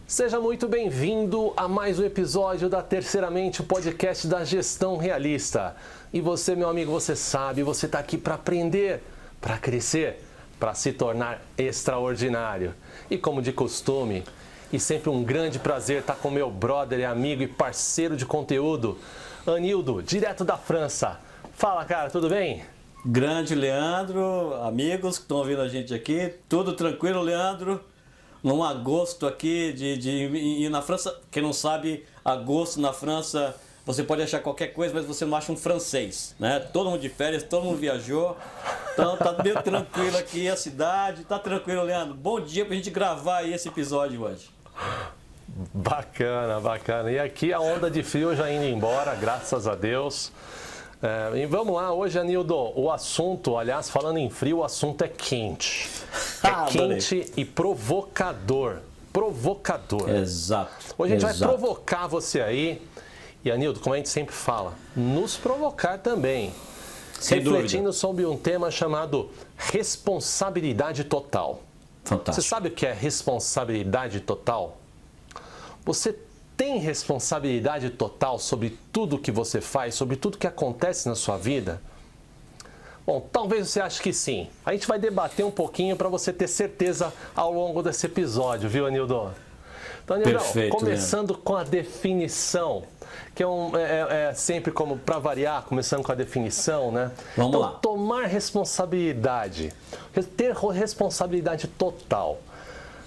Seja muito bem-vindo a mais um episódio da Terceiramente, o podcast da gestão realista. E você, meu amigo, você sabe, você está aqui para aprender, para crescer, para se tornar extraordinário. E como de costume, e sempre um grande prazer estar com meu brother e amigo e parceiro de conteúdo, Anildo, direto da França. Fala, cara, tudo bem? Grande Leandro, amigos que estão ouvindo a gente aqui, tudo tranquilo, Leandro? Num agosto aqui e na França, quem não sabe, agosto na França, você pode achar qualquer coisa, mas você não acha um francês, né? Todo mundo de férias, todo mundo viajou, então tá meio tranquilo aqui a cidade, tá tranquilo, Leandro? Bom dia pra gente gravar aí esse episódio hoje. Bacana, bacana. E aqui a onda de frio já indo embora, graças a Deus. E vamos lá, hoje, Anildo, o assunto, aliás, falando em frio, o assunto é quente. É quente e provocador. Provocador. Exato. Hoje a gente vai provocar você aí. E, Anildo, como a gente sempre fala, nos provocar também. Sem refletindo dúvida. sobre um tema chamado responsabilidade total. Fantástico. Você sabe o que é responsabilidade total? Você tem responsabilidade total sobre tudo que você faz, sobre tudo que acontece na sua vida? Bom, talvez você ache que sim. A gente vai debater um pouquinho para você ter certeza ao longo desse episódio, viu, Anildo? Então, Anildo, começando com a definição, que é sempre como para variar, começando com a definição, né? Vamos lá. Tomar responsabilidade, ter responsabilidade total.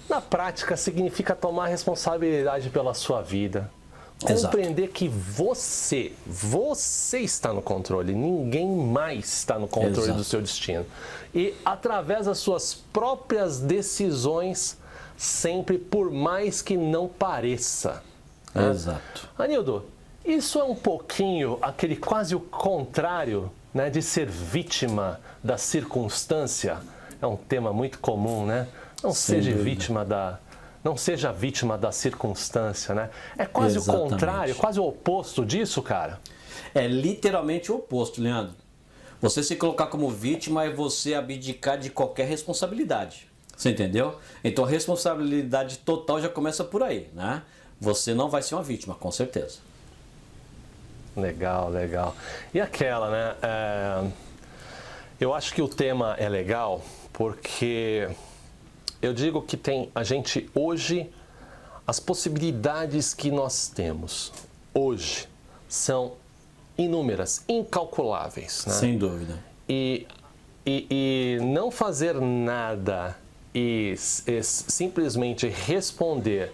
Na prática, significa tomar responsabilidade pela sua vida. Compreender que você está no controle, ninguém mais está no controle do seu destino. E através das suas próprias decisões, sempre por mais que não pareça. Exato. Anildo, isso é um pouquinho aquele quase o contrário, né, de ser vítima da circunstância. É um tema muito comum, né? Não seja vítima da circunstância, né? É quase o contrário, quase o oposto disso, cara. É literalmente o oposto, Leandro. Você se colocar como vítima é você abdicar de qualquer responsabilidade. Você entendeu? Então a responsabilidade total já começa por aí, né? Você não vai ser uma vítima, com certeza. Legal, legal. E aquela, né? Eu acho que o tema é legal porque eu digo que a gente hoje, as possibilidades que nós temos hoje são inúmeras, incalculáveis, né? Sem dúvida. E não fazer nada e simplesmente responder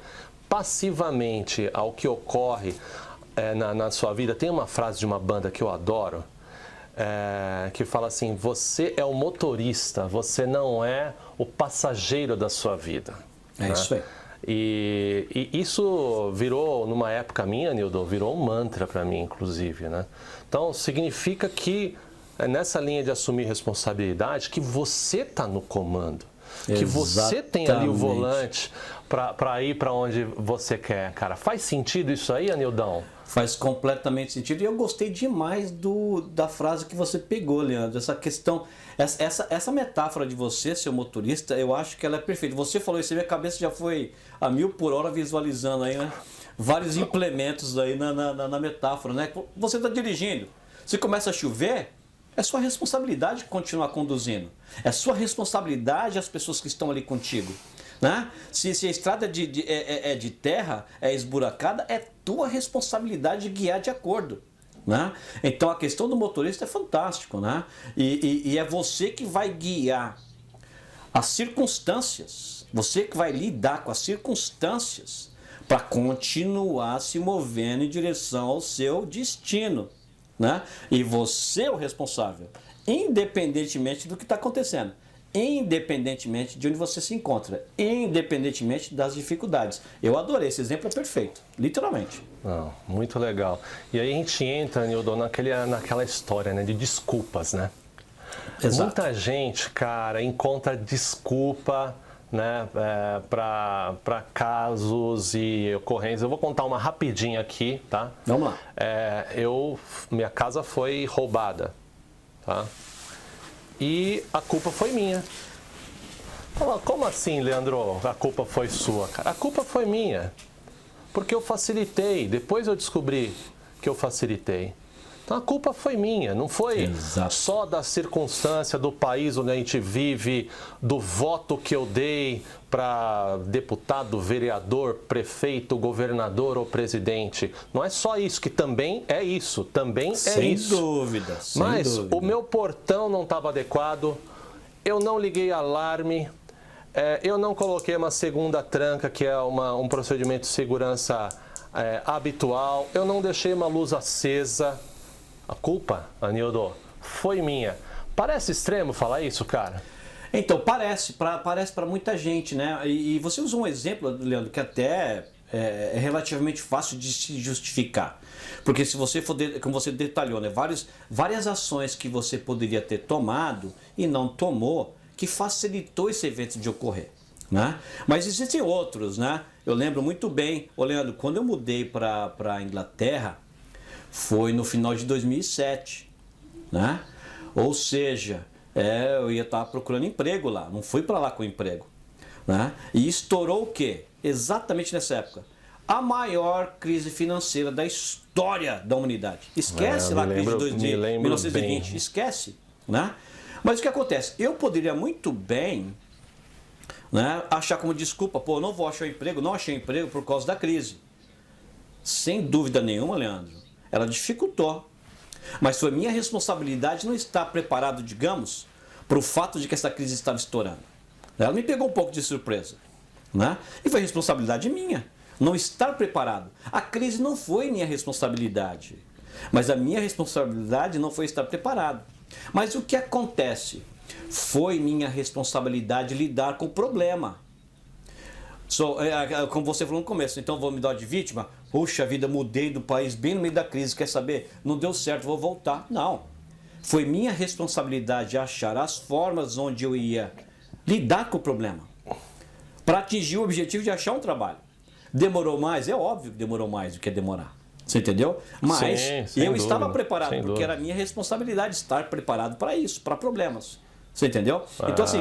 passivamente ao que ocorre na sua vida. Tem uma frase de uma banda que eu adoro, que fala assim: você é o motorista, você não é o passageiro da sua vida. É, né? Isso aí. E isso virou, numa época minha, Nildo, virou um mantra para mim, inclusive, né? Então, significa que, nessa linha de assumir responsabilidade, que você está no comando. Exatamente. Que você tem ali o volante para ir para onde você quer, cara. Faz sentido isso aí, Anildão? Faz completamente sentido. E eu gostei demais da frase que você pegou, Leandro. Essa questão, essa metáfora de você, seu motorista, eu acho que ela é perfeita. Você falou isso, minha cabeça já foi a 1000 por hora visualizando aí, né? Vários implementos aí na metáfora, né? Você está dirigindo, se começa a chover, é sua responsabilidade continuar conduzindo. É sua responsabilidade as pessoas que estão ali contigo. Né? Se a estrada é de terra, é esburacada, é tua responsabilidade guiar de acordo. Né? Então a questão do motorista é fantástico. Né? E é você que vai guiar as circunstâncias, você que vai lidar com as circunstâncias para continuar se movendo em direção ao seu destino. Né? E você é o responsável, independentemente do que está acontecendo, independentemente de onde você se encontra, independentemente das dificuldades. Eu adorei, esse exemplo é perfeito, literalmente. Muito legal. E aí a gente entra, Nildo, naquela história, né, de desculpas, né? Exato. Muita gente, cara, encontra desculpa, né, para casos e ocorrências. Eu vou contar uma rapidinha aqui, tá? Vamos lá. Minha casa foi roubada, tá? E a culpa foi minha. Como assim, Leandro? A culpa foi sua, cara? A culpa foi minha. Porque eu facilitei. Depois eu descobri que eu facilitei. Então a culpa foi minha, não foi Exato. só da circunstância do país onde a gente vive, do voto que eu dei para deputado, vereador, prefeito, governador ou presidente. Não é só isso, que também é isso, também é isso. Sem dúvida. Mas o meu portão não estava adequado, eu não liguei alarme, eu não coloquei uma segunda tranca, que é um procedimento de segurança habitual, eu não deixei uma luz acesa. A culpa, Anildo, foi minha. Parece extremo falar isso, cara? Então, parece para muita gente, né? E você usou um exemplo, Leandro, que até é relativamente fácil de se justificar. Porque se você for, como você detalhou, né? Várias ações que você poderia ter tomado e não tomou, que facilitou esse evento de ocorrer, né? Mas existem outros, né? Eu lembro muito bem, Leandro, quando eu mudei para a Inglaterra, foi no final de 2007, né? Ou seja, eu ia estar procurando emprego lá, não fui para lá com emprego, né? E estourou o quê? Exatamente nessa época. A maior crise financeira da história da humanidade. Esquece lá a crise de 1920, bem. Esquece, né? Mas o que acontece? Eu poderia muito bem, né, achar como desculpa, pô, não vou achar emprego, não achei emprego por causa da crise. Sem dúvida nenhuma, Leandro, ela dificultou. Mas foi minha responsabilidade não estar preparado, digamos, para o fato de que essa crise estava estourando. Ela me pegou um pouco de surpresa, né? E foi responsabilidade minha não estar preparado. A crise não foi minha responsabilidade, mas a minha responsabilidade não foi estar preparado. Mas o que acontece? Foi minha responsabilidade lidar com o problema. Como você falou no começo, então vou me dar de vítima? Puxa vida, mudei do país bem no meio da crise, quer saber? Não deu certo, vou voltar. Não. Foi minha responsabilidade achar as formas onde eu ia lidar com o problema para atingir o objetivo de achar um trabalho. Demorou mais? É óbvio que demorou mais do que demorar. Você entendeu? Mas eu estava preparado, porque era minha responsabilidade estar preparado para isso, para problemas. Você entendeu? Então, assim,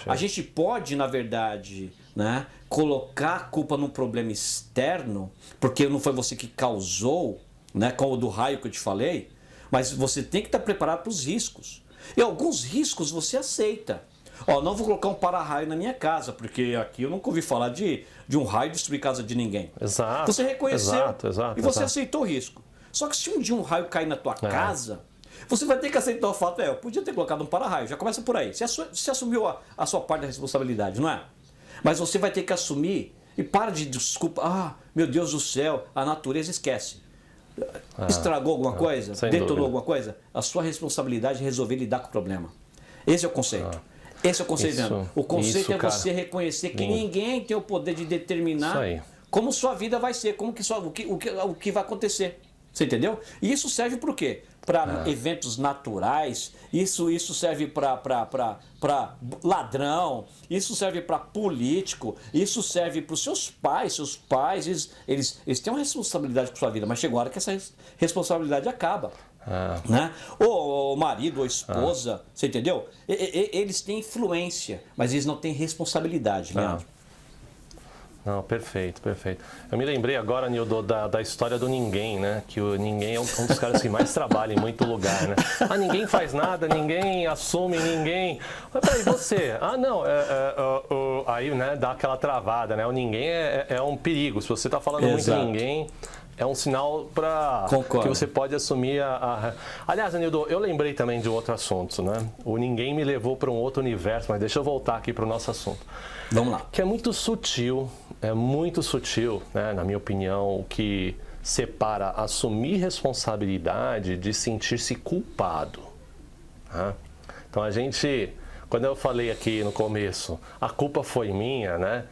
a gente pode, na verdade, né, colocar a culpa num problema externo, porque não foi você que causou, né, como o do raio que eu te falei, mas você tem que estar preparado para os riscos. E alguns riscos você aceita. Não vou colocar um para-raio na minha casa, porque aqui eu nunca ouvi falar de um raio destruir casa de ninguém. Exato. Você reconheceu exato, e você aceitou o risco. Só que se um dia um raio cair na tua casa, você vai ter que aceitar o fato, eu podia ter colocado um para-raio, já começa por aí. Você assumiu a sua parte da responsabilidade, não é? Mas você vai ter que assumir e para de desculpa, meu Deus do céu, a natureza esquece. Estragou alguma coisa? Detonou alguma coisa? A sua responsabilidade é resolver lidar com o problema. Esse é o conceito. Esse é o conceito, Leandro. O conceito é você reconhecer que ninguém tem o poder de determinar como sua vida vai ser, o que vai acontecer. Você entendeu? E isso serve para o quê? Para eventos naturais, isso serve para ladrão, isso serve para político, isso serve para os seus pais. Seus pais, eles têm uma responsabilidade com sua vida, mas chegou a hora que essa responsabilidade acaba. Né? O marido, ou a esposa, você entendeu? Eles têm influência, mas eles não têm responsabilidade, Leandro. Não, perfeito. Eu me lembrei agora, Nildo, da história do Ninguém, né? Que o Ninguém é um dos caras que mais trabalha em muito lugar, né? Ninguém faz nada, ninguém assume, ninguém... Mas peraí, você? Não, aí, né, dá aquela travada, né? O Ninguém é um perigo. Se você está falando muito ninguém... É um sinal para que você pode assumir Aliás, Anildo, eu lembrei também de outro assunto, né? O Ninguém me levou para um outro universo, mas deixa eu voltar aqui para o nosso assunto. Vamos lá. Que é muito sutil, né, na minha opinião, o que separa assumir responsabilidade de sentir-se culpado. Né? Então quando eu falei aqui no começo, a culpa foi minha, né?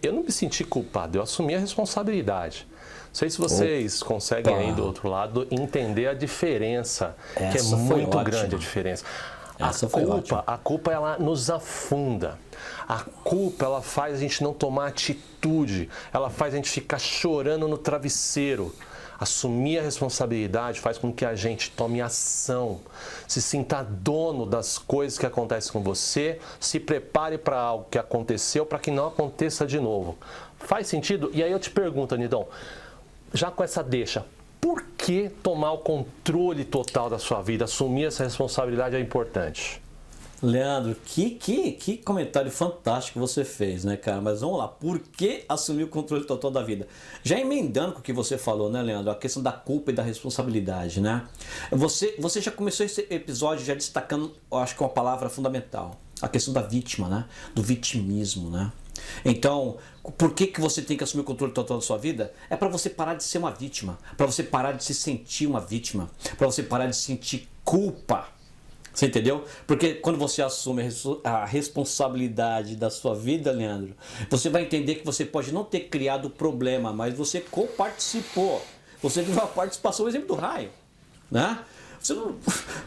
Eu não me senti culpado, eu assumi a responsabilidade. Não sei se vocês conseguem aí do outro lado entender a diferença, que é muito grande a diferença. A culpa ela nos afunda. A culpa ela faz a gente não tomar atitude, ela faz a gente ficar chorando no travesseiro. Assumir a responsabilidade faz com que a gente tome ação, se sinta dono das coisas que acontecem com você, se prepare para algo que aconteceu para que não aconteça de novo. Faz sentido? E aí eu te pergunto, Nidão, já com essa deixa, por que tomar o controle total da sua vida, assumir essa responsabilidade é importante? Leandro, que comentário fantástico você fez, né, cara? Mas vamos lá, por que assumir o controle total da vida? Já emendando com o que você falou, né, Leandro? A questão da culpa e da responsabilidade, né? Você já começou esse episódio já destacando, eu acho que uma palavra fundamental, a questão da vítima, né? Do vitimismo, né? Então, por que você tem que assumir o controle total da sua vida? É para você parar de ser uma vítima, para você parar de se sentir uma vítima, para você parar de sentir culpa. Você entendeu? Porque quando você assume a responsabilidade da sua vida, Leandro, você vai entender que você pode não ter criado o problema, mas você co-participou. Você teve uma participação, o exemplo do raio, né?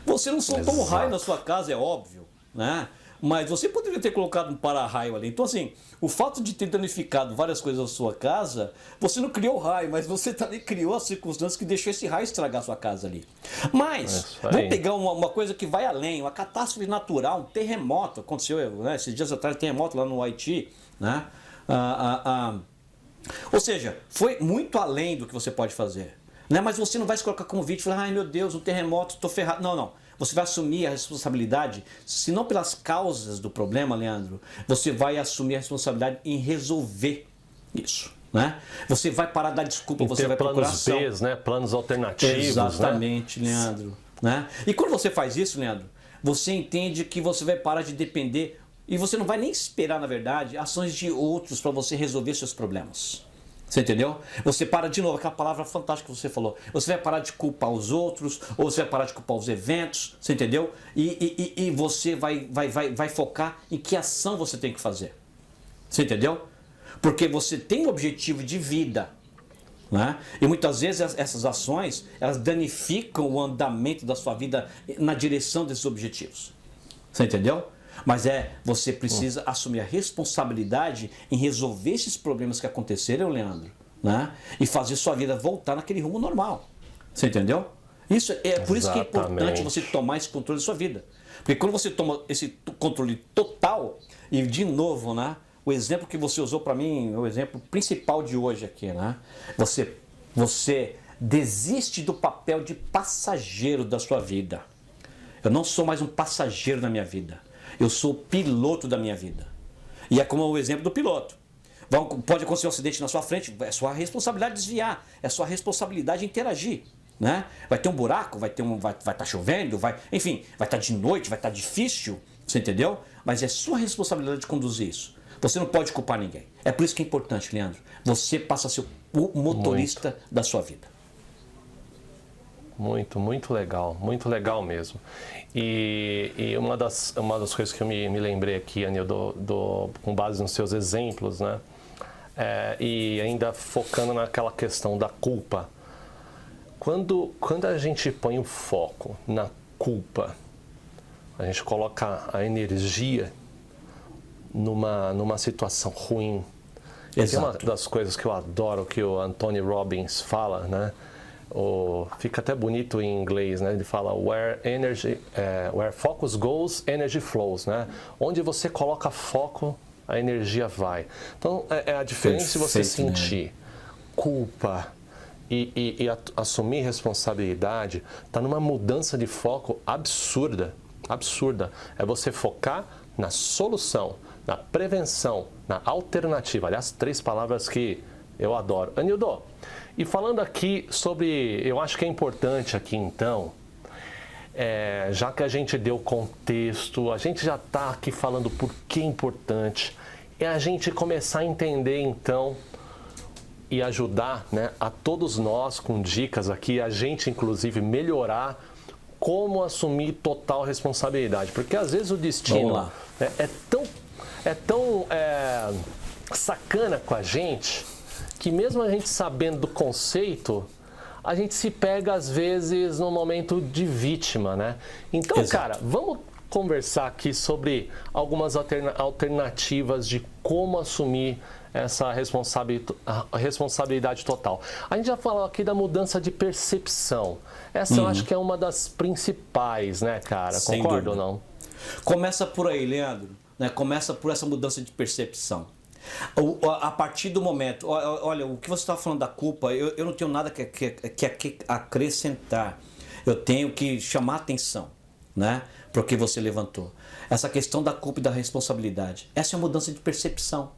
Você não soltou um raio na sua casa, é óbvio, né? Mas você poderia ter colocado um para-raio ali. Então, assim, o fato de ter danificado várias coisas na sua casa, você não criou o raio, mas você também criou as circunstâncias que deixou esse raio estragar a sua casa ali. Mas, vamos pegar uma coisa que vai além, uma catástrofe natural, um terremoto. Aconteceu, né, esses dias atrás, terremoto lá no Haiti, né? Ou seja, foi muito além do que você pode fazer. Né? Mas você não vai se colocar como vítima e falar, ai meu Deus, um terremoto, estou ferrado. Não, não. Você vai assumir a responsabilidade, se não pelas causas do problema, Leandro, você vai assumir a responsabilidade em resolver isso, né? Você vai parar de dar desculpa, você vai procurar ação. Planos B, né? Planos alternativos, exatamente, né? Leandro. Né? E quando você faz isso, Leandro, você entende que você vai parar de depender e você não vai nem esperar, na verdade, ações de outros para você resolver seus problemas. Você entendeu? Você para de novo, aquela palavra fantástica que você falou. Você vai parar de culpar os outros, ou você vai parar de culpar os eventos, você entendeu? E você vai focar em que ação você tem que fazer. Você entendeu? Porque você tem um objetivo de vida. Né? E muitas vezes essas ações, elas danificam o andamento da sua vida na direção desses objetivos. Você entendeu? Mas você precisa assumir a responsabilidade em resolver esses problemas que aconteceram, Leandro, né? E fazer sua vida voltar naquele rumo normal. Você entendeu? Isso por isso que é importante você tomar esse controle da sua vida. Porque quando você toma esse controle total, e de novo, né? O exemplo que você usou para mim, o exemplo principal de hoje aqui, né? Você desiste do papel de passageiro da sua vida. Eu não sou mais um passageiro na minha vida. Eu sou o piloto da minha vida. E é como o exemplo do piloto. Pode acontecer um acidente na sua frente, é sua responsabilidade desviar, é sua responsabilidade interagir. Né? Vai ter um buraco, vai estar chovendo, enfim, vai estar de noite, vai estar difícil, você entendeu? Mas é sua responsabilidade de conduzir isso. Você não pode culpar ninguém. É por isso que é importante, Leandro. Você passa a ser o motorista da sua vida. Muito legal mesmo. E uma das coisas que eu me lembrei aqui, Anil, com base nos seus exemplos, né? E ainda focando naquela questão da culpa. Quando a gente põe o foco na culpa, a gente coloca a energia numa situação ruim. Essa é uma das coisas que eu adoro, que o Anthony Robbins fala, né? Fica até bonito em inglês, né? Ele fala where focus goes, energy flows, né? Onde você coloca foco, a energia vai. Então, é a diferença de você sentir culpa e assumir responsabilidade, está numa mudança de foco absurda. É você focar na solução, na prevenção, na alternativa. Aliás, 3 palavras que eu adoro. Anildo, e falando aqui sobre, eu acho que é importante aqui então, já que a gente deu contexto, a gente já está aqui falando por que é importante, é a gente começar a entender então e ajudar, né, a todos nós com dicas aqui, a gente inclusive melhorar como assumir total responsabilidade, porque às vezes o destino é tão sacana com a gente, que mesmo a gente sabendo do conceito, a gente se pega às vezes no momento de vítima, né? Então, exato, cara, vamos conversar aqui sobre algumas alternativas de como assumir essa responsabilidade total. A gente já falou aqui da mudança de percepção. Essa eu acho que é uma das principais, né, cara? Sem Concorda ou dúvida. não? Começa por aí, Leandro. Né? Começa por essa mudança de percepção. A partir do momento... Olha, o que você estava falando da culpa, eu não tenho nada que acrescentar. Eu tenho que chamar a atenção, né, para o que você levantou. Essa questão da culpa e da responsabilidade. Essa é uma mudança de percepção.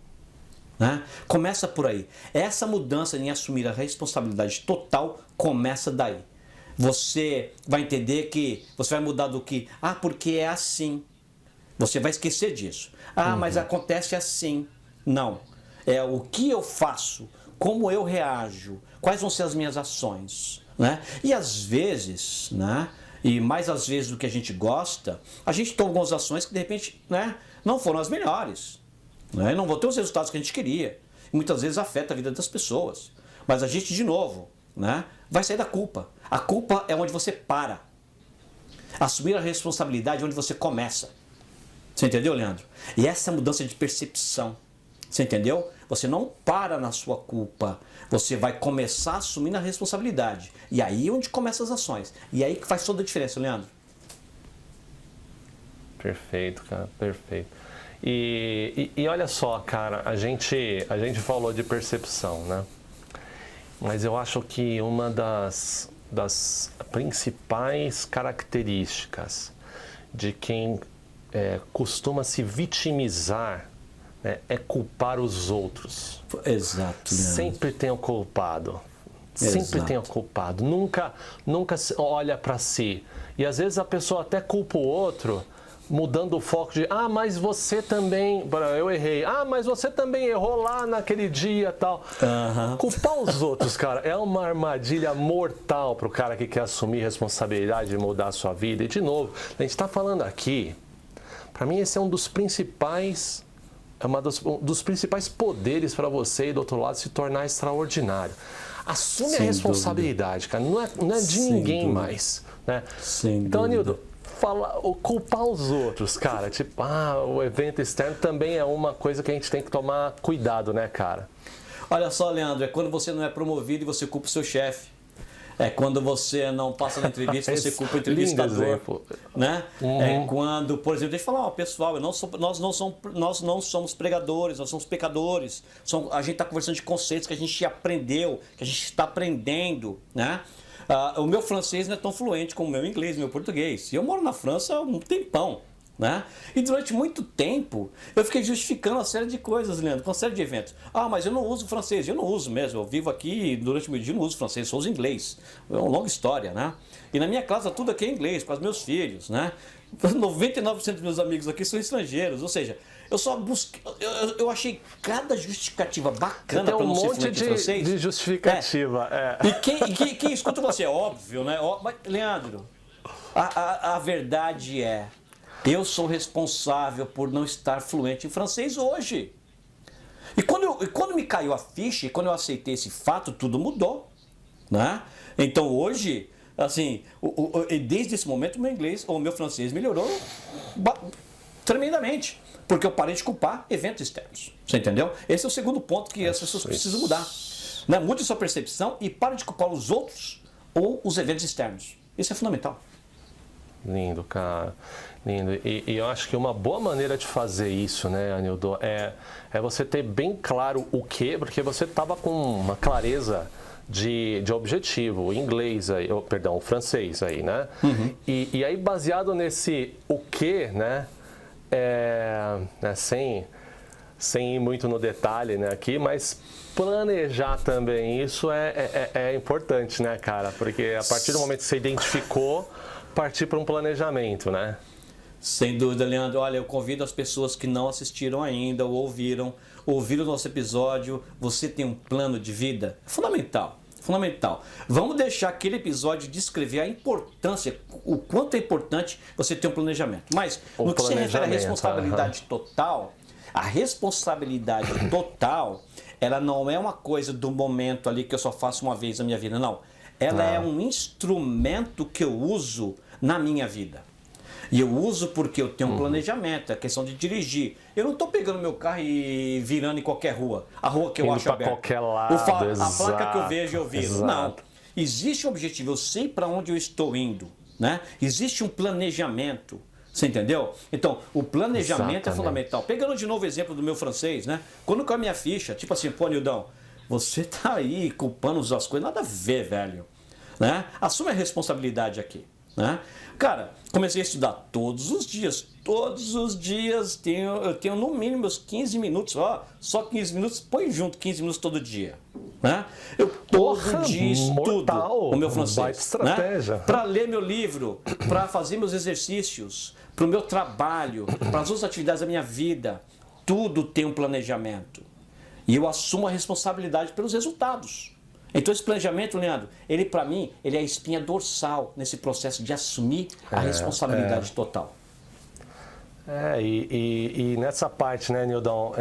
Né? Começa por aí. Essa mudança em assumir a responsabilidade total começa daí. Você vai entender que você vai mudar do que, porque é assim. Você vai esquecer disso. Mas acontece assim. Não. É o que eu faço, como eu reajo, quais vão ser as minhas ações. Né? E às vezes, né, e mais às vezes do que a gente gosta, a gente toma algumas ações que de repente, né, não foram as melhores. Né? Não vão ter os resultados que a gente queria. E muitas vezes afeta a vida das pessoas. Mas a gente, de novo, né, vai sair da culpa. A culpa é onde você para. Assumir a responsabilidade é onde você começa. Você entendeu, Leandro? E essa mudança de percepção. Você entendeu? Você não para na sua culpa. Você vai começar assumindo a responsabilidade. E aí é onde começam as ações. E aí que faz toda a diferença, Leandro. Perfeito, cara. Perfeito. E olha só, cara, a gente falou de percepção, né? Mas eu acho que uma das principais características de quem costuma se vitimizar, né, é culpar os outros. Exato, Leandro. Sempre tem o culpado. Sempre tem o culpado. Nunca olha para si. E às vezes a pessoa até culpa o outro, mudando o foco de, mas você também, eu errei, mas você também errou lá naquele dia, tal. Culpar os outros, cara, é uma armadilha mortal pro cara que quer assumir responsabilidade de mudar a sua vida. E de novo, a gente está falando aqui, para mim esse é um dos principais poderes para você e do outro lado se tornar extraordinário. Assume a responsabilidade, cara, não é de ninguém mais, né? Então, Anildo, culpar os outros, cara, tipo, o evento externo também é uma coisa que a gente tem que tomar cuidado, né, cara? Olha só, Leandro, é quando você não é promovido e você culpa o seu chefe. É quando você não passa na entrevista, você culpa o entrevistador. Né? É quando, por exemplo, deixa eu falar, pessoal, nós não somos pregadores, nós somos pecadores. A gente está conversando de conceitos que a gente aprendeu, que a gente está aprendendo, né? O meu francês não é tão fluente como o meu inglês, meu português. E eu moro na França há um tempão. Né? E durante muito tempo eu fiquei justificando uma série de coisas, Leandro, com uma série de eventos. Mas eu não uso francês. Eu não uso mesmo. Eu vivo aqui e durante o meu dia não uso francês, só uso inglês. É uma longa história, né? E na minha casa tudo aqui é inglês, com os meus filhos, né? 99% dos meus amigos aqui são estrangeiros, ou seja, eu só busquei, eu achei cada justificativa bacana para não ser fluente em francês. De justificativa. E quem escuta você, é óbvio, né? Mas, Leandro, a verdade é, eu sou responsável por não estar fluente em francês hoje. E quando me caiu a ficha, e quando eu aceitei esse fato, tudo mudou. Né? Então hoje, assim, desde esse momento, o meu francês melhorou tremendamente. Porque eu parei de culpar eventos externos. Você entendeu? Esse é o segundo ponto que as pessoas precisam mudar. Né? Mude sua percepção e pare de culpar os outros ou os eventos externos. Isso é fundamental. Lindo, cara. Lindo. E eu acho que uma boa maneira de fazer isso, né, Anildo, é você ter bem claro o quê, porque você estava com uma clareza de objetivo, o inglês aí, o francês aí, né? E aí, baseado nesse o quê, né, sem ir muito no detalhe, né, aqui, mas planejar também, isso é importante, né, cara? Porque a partir do momento que você identificou, partir para um planejamento, né? Sem dúvida, Leandro. Olha, eu convido as pessoas que não assistiram ainda ou ouviram o nosso episódio. Você tem um plano de vida? É fundamental. Fundamental. Vamos deixar aquele episódio descrever a importância, o quanto é importante você ter um planejamento. Mas no que se refere à responsabilidade total, a responsabilidade total, ela não é uma coisa do momento ali que eu só faço uma vez na minha vida, não. Ela é um instrumento que eu uso na minha vida. E eu uso porque eu tenho um planejamento, é questão de dirigir. Eu não estou pegando meu carro e virando em qualquer rua, a rua que eu Indo acho pra aberta. qualquer lado, A placa que eu vejo, eu viro. exato. Não. Existe um objetivo, eu sei para onde eu estou indo, né? Existe um planejamento. Você entendeu? Então, o planejamento é fundamental. Pegando de novo o exemplo do meu francês, né? Quando caiu a minha ficha, tipo assim, pô, Nildão, você tá aí culpando as coisas, nada a ver, velho. Né? Assume a responsabilidade aqui. Né? Cara, comecei a estudar todos os dias. Todos os dias eu tenho no mínimo meus 15 minutos. Ó, só 15 minutos, põe junto 15 minutos todo dia. Né? Eu todo dia estudo o meu francês. Né? Para ler meu livro, para fazer meus exercícios, para o meu trabalho, para as outras atividades da minha vida. Tudo tem um planejamento. E eu assumo a responsabilidade pelos resultados. Então esse planejamento, Leandro, ele para mim, ele é a espinha dorsal nesse processo de assumir a responsabilidade total. E nessa parte, né, Nildão,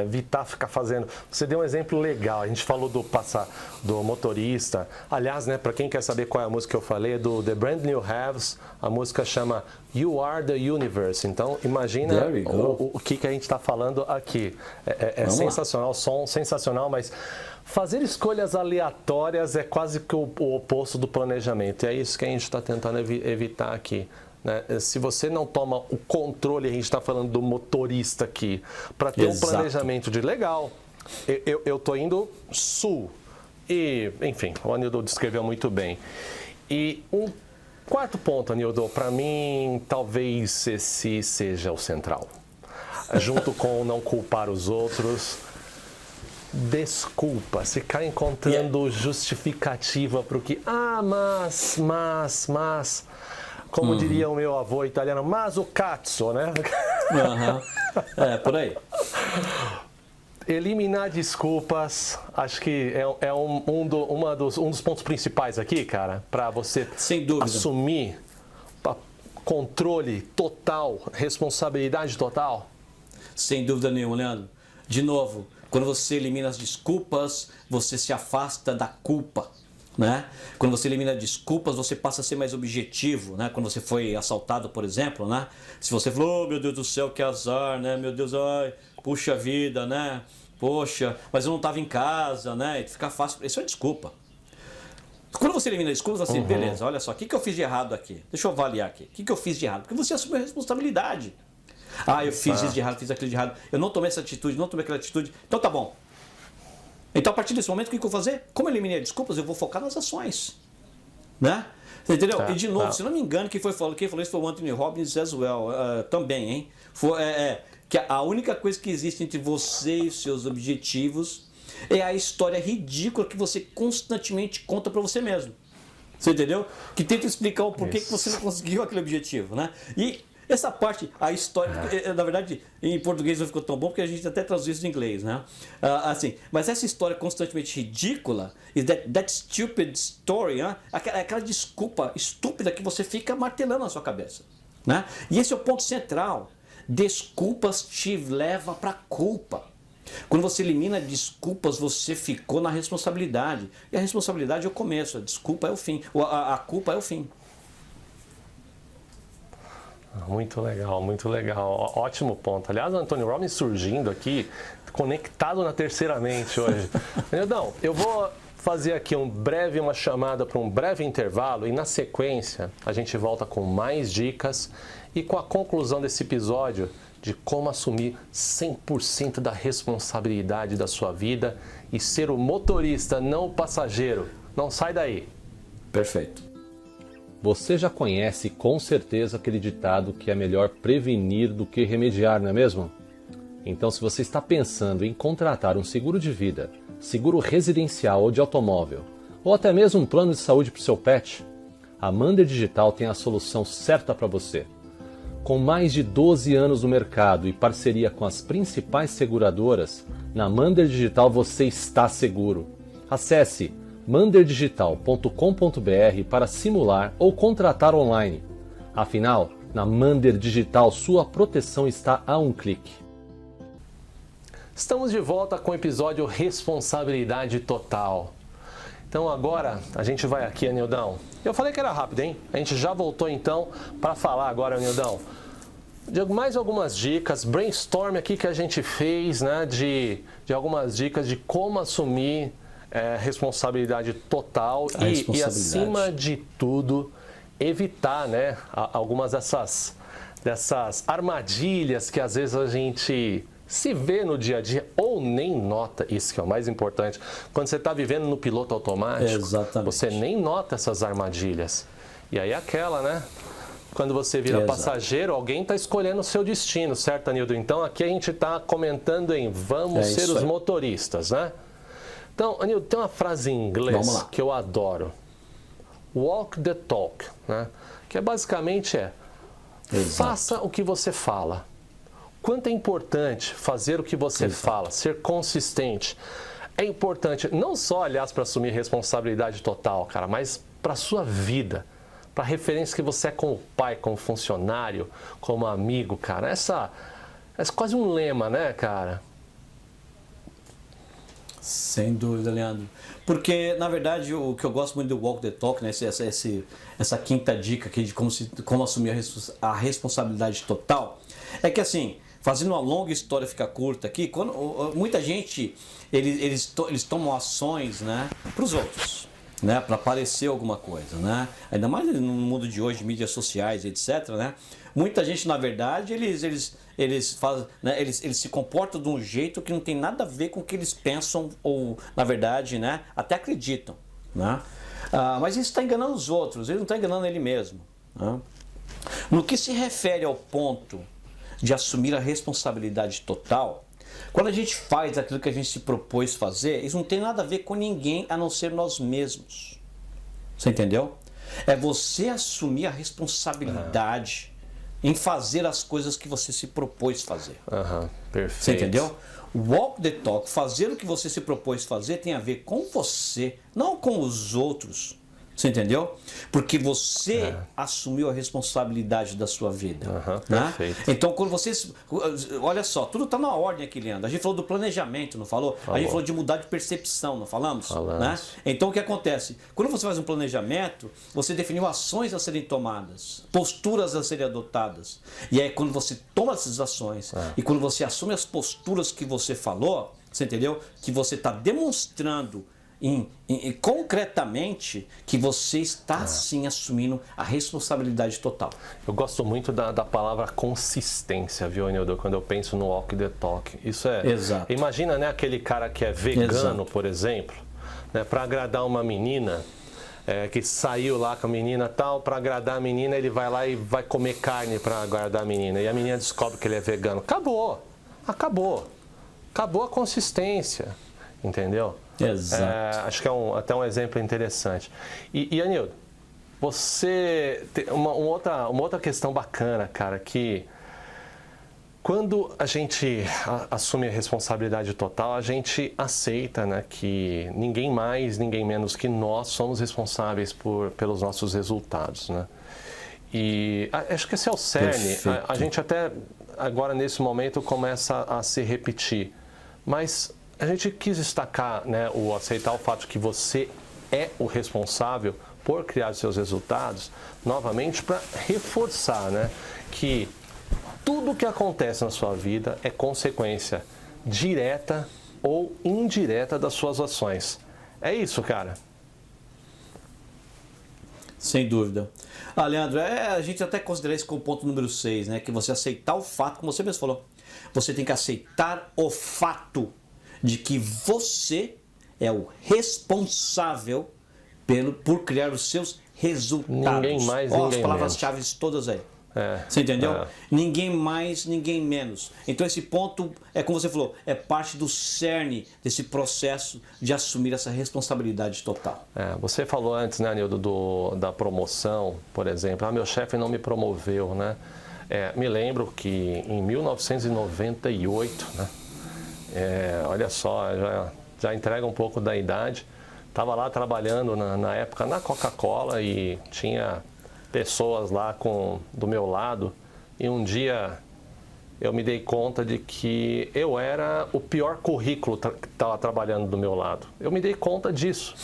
evitar ficar fazendo... Você deu um exemplo legal, a gente falou do motorista. Aliás, né, para quem quer saber qual é a música que eu falei, é do The Brand New Heaves, a música chama You Are the Universe. Então, imagina o que a gente está falando aqui. É sensacional, som sensacional, mas... Fazer escolhas aleatórias é quase que o oposto do planejamento. E é isso que a gente está tentando evitar aqui. Né? Se você não toma o controle, a gente está falando do motorista aqui, para ter um planejamento de legal, eu estou indo sul. E, enfim, o Anildo descreveu muito bem. E um quarto ponto, Anildo, para mim, talvez esse seja o central. Junto com não culpar os outros... Desculpa, ficar encontrando justificativa para o que... mas... Como diria o meu avô italiano, mas o cazzo, né? Por aí. Eliminar desculpas, acho que é um dos pontos principais aqui, cara, para você assumir controle total, responsabilidade total. Sem dúvida nenhuma, Leandro. De novo... Quando você elimina as desculpas, você se afasta da culpa, né? Quando você elimina desculpas, você passa a ser mais objetivo, né? Quando você foi assaltado, por exemplo, né? Se você falou, oh, meu Deus do céu, que azar, né? Meu Deus, ai, puxa vida, né? Poxa, mas eu não estava em casa, né? E fica fácil, isso é desculpa. Quando você elimina desculpas, você, beleza, olha só, o que eu fiz de errado aqui? Deixa eu avaliar aqui. O que eu fiz de errado? Porque você assume a responsabilidade. Eu fiz isso de errado, fiz aquilo de errado. Eu não tomei essa atitude, não tomei aquela atitude. Então tá bom. Então a partir desse momento, o que eu vou fazer? Como eu eliminei desculpas, eu vou focar nas ações. Né? Você entendeu? E de novo, se não me engano, quem falou isso foi o Anthony Robbins as well, também, hein? Que a única coisa que existe entre você e os seus objetivos é a história ridícula que você constantemente conta para você mesmo. Você entendeu? Que tenta explicar o porquê que você não conseguiu aquele objetivo, né? E essa parte, a história, na verdade, em português não ficou tão bom porque a gente até traduziu isso em inglês, né? Mas essa história constantemente ridícula, that stupid story, né? Aquela desculpa estúpida que você fica martelando na sua cabeça, né? E esse é o ponto central. Desculpas te levam para culpa. Quando você elimina desculpas, você ficou na responsabilidade. E a responsabilidade é o começo, a desculpa é o fim, a culpa é o fim. Muito legal, muito legal. Ótimo ponto. Aliás, o Anthony Robbins surgindo aqui, conectado na terceira mente hoje. Não, eu vou fazer aqui uma chamada para um breve intervalo e na sequência a gente volta com mais dicas e com a conclusão desse episódio de como assumir 100% da responsabilidade da sua vida e ser o motorista, não o passageiro. Não sai daí. Perfeito. Você já conhece com certeza aquele ditado que é melhor prevenir do que remediar, não é mesmo? Então, se você está pensando em contratar um seguro de vida, seguro residencial ou de automóvel, ou até mesmo um plano de saúde para o seu pet, a Mander Digital tem a solução certa para você. Com mais de 12 anos no mercado e parceria com as principais seguradoras, na Mander Digital você está seguro. Acesse manderdigital.com.br para simular ou contratar online. Afinal, na Mander Digital sua proteção está a um clique. Estamos de volta com o episódio Responsabilidade Total. Então agora a gente vai aqui, Anildão. Eu falei que era rápido, hein? A gente já voltou então para falar agora, Anildão, de mais algumas dicas, brainstorm aqui que a gente fez, né? De algumas dicas de como assumir responsabilidade total e acima de tudo, evitar, né? Algumas dessas armadilhas que às vezes a gente se vê no dia a dia ou nem nota, isso que é o mais importante. Quando você está vivendo no piloto automático, você nem nota essas armadilhas. E aí aquela, né? Quando você vira passageiro, alguém está escolhendo o seu destino, certo, Anildo? Então aqui a gente está comentando em vamos ser os motoristas, né? Então, Anildo, tem uma frase em inglês que eu adoro. Walk the talk, né? Que basicamente faça o que você fala. Quanto é importante fazer o que você fala, ser consistente. É importante não só, aliás, para assumir responsabilidade total, cara, mas para a sua vida, para a referência que você é como pai, como funcionário, como amigo, cara. Essa é quase um lema, né, cara? Sem dúvida, Leandro. Porque, na verdade, o que eu gosto muito do Walk the Talk, né, essa quinta dica aqui de como assumir a responsabilidade total, é que assim, fazendo uma longa história ficar curta aqui, quando muita gente, eles tomam ações, né, para os outros, né, para parecer alguma coisa, né, ainda mais no mundo de hoje, mídias sociais, etc, né, muita gente, na verdade, eles fazem, né, eles se comportam de um jeito que não tem nada a ver com o que eles pensam ou, na verdade, né, até acreditam, né, mas isso está enganando os outros, ele não está enganando ele mesmo, né? No que se refere ao ponto de assumir a responsabilidade total, quando a gente faz aquilo que a gente se propôs fazer, isso não tem nada a ver com ninguém a não ser nós mesmos. Você entendeu? É você assumir a responsabilidade em fazer as coisas que você se propôs fazer. Perfeito. Você entendeu? Walk the talk, fazer o que você se propôs fazer tem a ver com você, não com os outros. Você entendeu? Porque você assumiu a responsabilidade da sua vida. Né? Então, quando você... Olha só, tudo está na ordem aqui, Leandro. A gente falou do planejamento, não falou? A gente falou de mudar de percepção, não falamos? Né? Então, o que acontece? Quando você faz um planejamento, você definiu ações a serem tomadas, posturas a serem adotadas. E aí, quando você toma essas ações e quando você assume as posturas que você falou, você entendeu? Que você está demonstrando concretamente que você está sim assumindo a responsabilidade total. Eu gosto muito da palavra consistência, viu, Anildo? Quando eu penso no walk the talk. Isso é... Exato. Imagina, né, aquele cara que é vegano, por exemplo, né, para agradar uma menina, que saiu lá com a menina tal, para agradar a menina, ele vai lá e vai comer carne para agradar a menina. E a menina descobre que ele é vegano. Acabou a consistência, entendeu? Exato. Acho que é até um exemplo interessante. E Anildo, você tem uma outra questão bacana, cara, que quando a gente assume a responsabilidade total, a gente aceita, né, que ninguém mais, ninguém menos que nós somos responsáveis pelos nossos resultados, né? E acho que esse é o cerne. A gente até agora nesse momento começa a se repetir, mas a gente quis destacar, né, aceitar o fato que você é o responsável por criar os seus resultados, novamente para reforçar, né, que tudo que acontece na sua vida é consequência direta ou indireta das suas ações. É isso, cara. Sem dúvida. Leandro, a gente até considera isso como ponto número 6, né, que você aceitar o fato, como você mesmo falou, você tem que aceitar o fato de que você é o responsável por criar os seus resultados. Ninguém mais, ninguém menos. As palavras-chave todas aí. Você entendeu? Ninguém mais, ninguém menos. Então esse ponto, como você falou, é parte do cerne desse processo de assumir essa responsabilidade total. Você falou antes, né, Anildo, da promoção, por exemplo. Meu chefe não me promoveu, né? Me lembro que em 1998, né? Olha só, já entrega um pouco da idade. Estava lá trabalhando na época na Coca-Cola e tinha pessoas lá do meu lado. E um dia eu me dei conta de que eu era o pior currículo que estava trabalhando do meu lado. Eu me dei conta disso.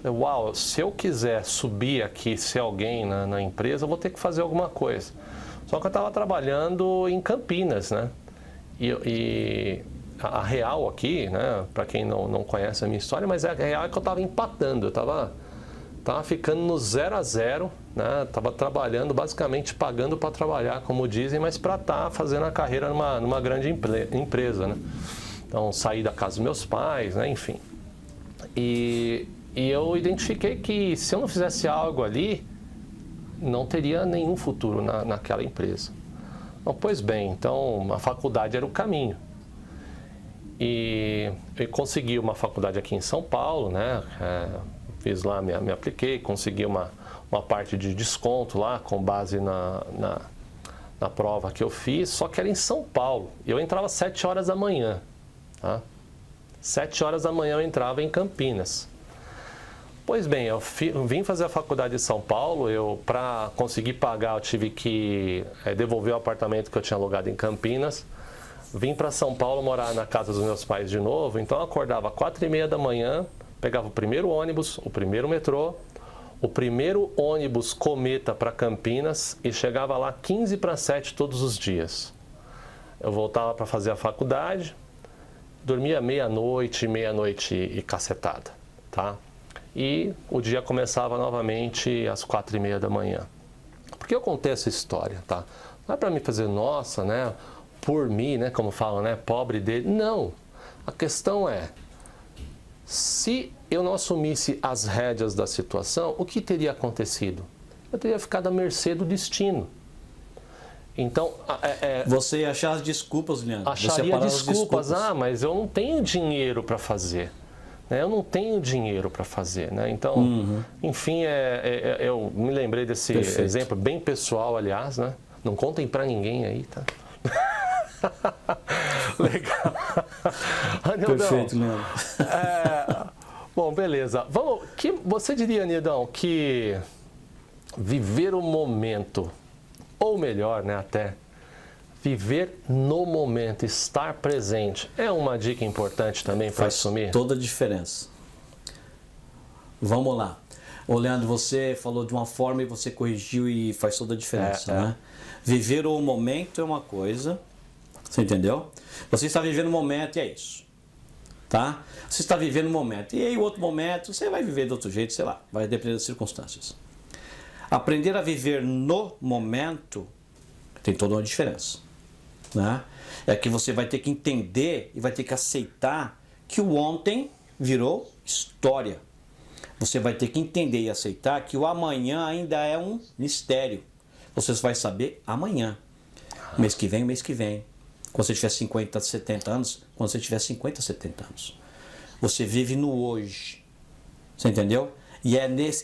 Falei, uau, se eu quiser subir aqui, ser alguém na empresa, eu vou ter que fazer alguma coisa. Só que eu estava trabalhando em Campinas, né? E a real aqui, né? Para quem não conhece a minha história, mas a real é que eu estava empatando, eu estava ficando no 0-0, né? Estava trabalhando, basicamente pagando para trabalhar, como dizem, mas para estar fazendo a carreira numa grande empresa, né? Então, saí da casa dos meus pais, né? Enfim. E eu identifiquei que se eu não fizesse algo ali, não teria nenhum futuro naquela empresa. Então, pois bem, então a faculdade era o caminho. E eu consegui uma faculdade aqui em São Paulo, né? Fiz lá, me apliquei, consegui uma parte de desconto lá com base na prova que eu fiz, só que era em São Paulo. Eu entrava às 7 horas da manhã. Tá? 7 horas da manhã eu entrava em Campinas. Pois bem, eu vim fazer a faculdade em São Paulo. Para conseguir pagar, eu tive que devolver o apartamento que eu tinha alugado em Campinas. Vim para São Paulo morar na casa dos meus pais de novo. Então eu acordava às 4h30 da manhã, pegava o primeiro ônibus, o primeiro metrô, o primeiro ônibus cometa para Campinas e chegava lá 6:45 todos os dias. Eu voltava para fazer a faculdade, dormia meia-noite e cacetada, tá? E o dia começava novamente às 4h30 da manhã. Por que eu contei essa história, tá? Não é para mim fazer, nossa, né? Por mim, né? Como falam, né? Pobre dele. Não. A questão é, se eu não assumisse as rédeas da situação, o que teria acontecido? Eu teria ficado à mercê do destino. Então, você ia achar as desculpas, Leandro. Acharia desculpas. Mas eu não tenho dinheiro para fazer. Né? Eu não tenho dinheiro para fazer. Né? Então, enfim, eu me lembrei desse exemplo, bem pessoal, aliás. Né? Não contem para ninguém aí, tá? Legal. Perfeito, Leandro. Bom, beleza. Você diria, Nildão, que viver o momento, ou melhor, né, até viver no momento, estar presente, é uma dica importante também para assumir? Faz toda a diferença. Vamos lá. Ô, Leandro, você falou de uma forma e você corrigiu e faz toda a diferença, né? Viver o momento é uma coisa, você entendeu? Você está vivendo o momento e é isso, tá? Você está vivendo o momento e aí o outro momento você vai viver de outro jeito, sei lá, vai depender das circunstâncias. Aprender a viver no momento tem toda uma diferença, né? É que você vai ter que entender e vai ter que aceitar que o ontem virou história. Você vai ter que entender e aceitar que o amanhã ainda é um mistério. Você vai saber amanhã. Mês que vem. Quando você tiver 50, 70 anos, quando você tiver 50, 70 anos. Você vive no hoje. Você entendeu? E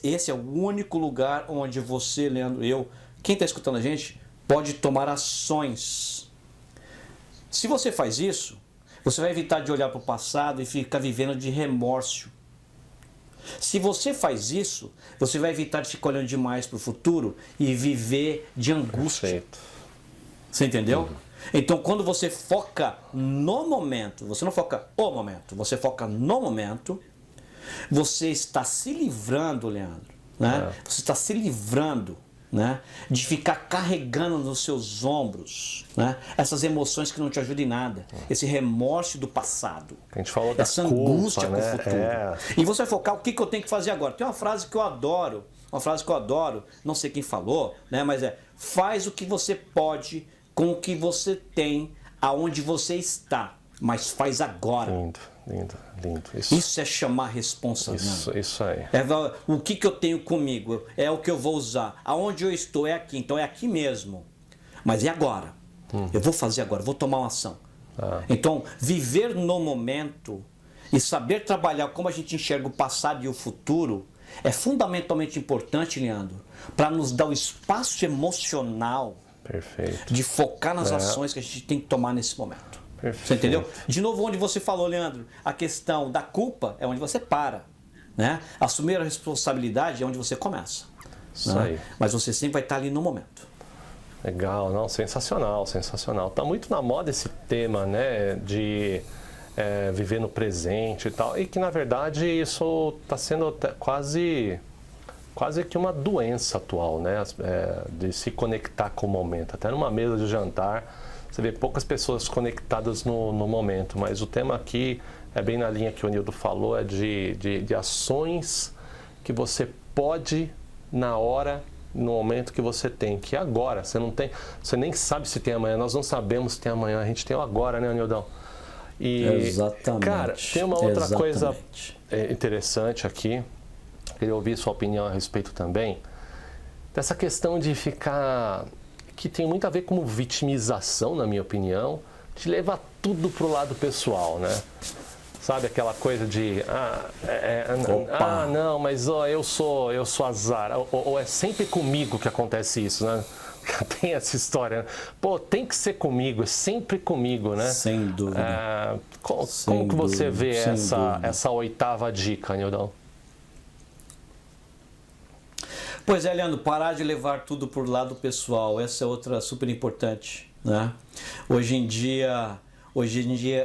esse é o único lugar onde você, Leandro, quem está escutando a gente, pode tomar ações. Se você faz isso, você vai evitar de olhar para o passado e ficar vivendo de remorso. Se você faz isso, você vai evitar de ficar olhando demais para o futuro e viver de angústia. Perfeito. Você entendeu? Então, quando você foca no momento, você não foca o momento, você foca no momento, você está se livrando, Leandro, né? Você está se livrando, né, de ficar carregando nos seus ombros, né, essas emoções que não te ajudam em nada, esse remorso do passado, a gente falou essa da angústia culpa, com o né? futuro. E você vai focar o que eu tenho que fazer agora. Tem uma frase que eu adoro, não sei quem falou, né, mas faz o que você pode com o que você tem, aonde você está, mas faz agora. Lindo. Isso é chamar responsabilidade. Isso aí. O que eu tenho comigo é o que eu vou usar. Aonde eu estou é aqui, então é aqui mesmo. Mas é agora. Eu vou fazer agora, vou tomar uma ação. Então, viver no momento e saber trabalhar como a gente enxerga o passado e o futuro é fundamentalmente importante, Leandro, para nos dar o espaço emocional de focar nas ações que a gente tem que tomar nesse momento. Perfeito. Você entendeu? De novo, onde você falou, Leandro, a questão da culpa é onde você para, né? Assumir a responsabilidade é onde você começa. Isso né? aí. Mas você sempre vai estar ali no momento. Legal, não, sensacional. Tá muito na moda esse tema, né, de viver no presente e tal. E que, na verdade, isso está sendo quase que uma doença atual, né? De se conectar com o momento. Até numa mesa de jantar, você vê poucas pessoas conectadas no momento. Mas o tema aqui é bem na linha que o Nildo falou, é de ações que você pode, na hora, no momento que você tem. Que agora, você nem sabe se tem amanhã. Nós não sabemos se tem amanhã. A gente tem o agora, né, Nildão? E, exatamente. cara, tem uma outra coisa interessante aqui. Queria ouvir sua opinião a respeito também. Dessa questão de ficar... que tem muito a ver com vitimização, na minha opinião, de levar tudo pro lado pessoal, né? Sabe aquela coisa de... não, mas eu sou azar. Ou é sempre comigo que acontece isso, né? Tem essa história, né? Pô, tem que ser comigo, é sempre comigo, né? Sem dúvida. Como que você vê essa oitava dica, Nildão? Pois é, Leandro, parar de levar tudo por lado pessoal, essa é outra super importante, né? Hoje em dia,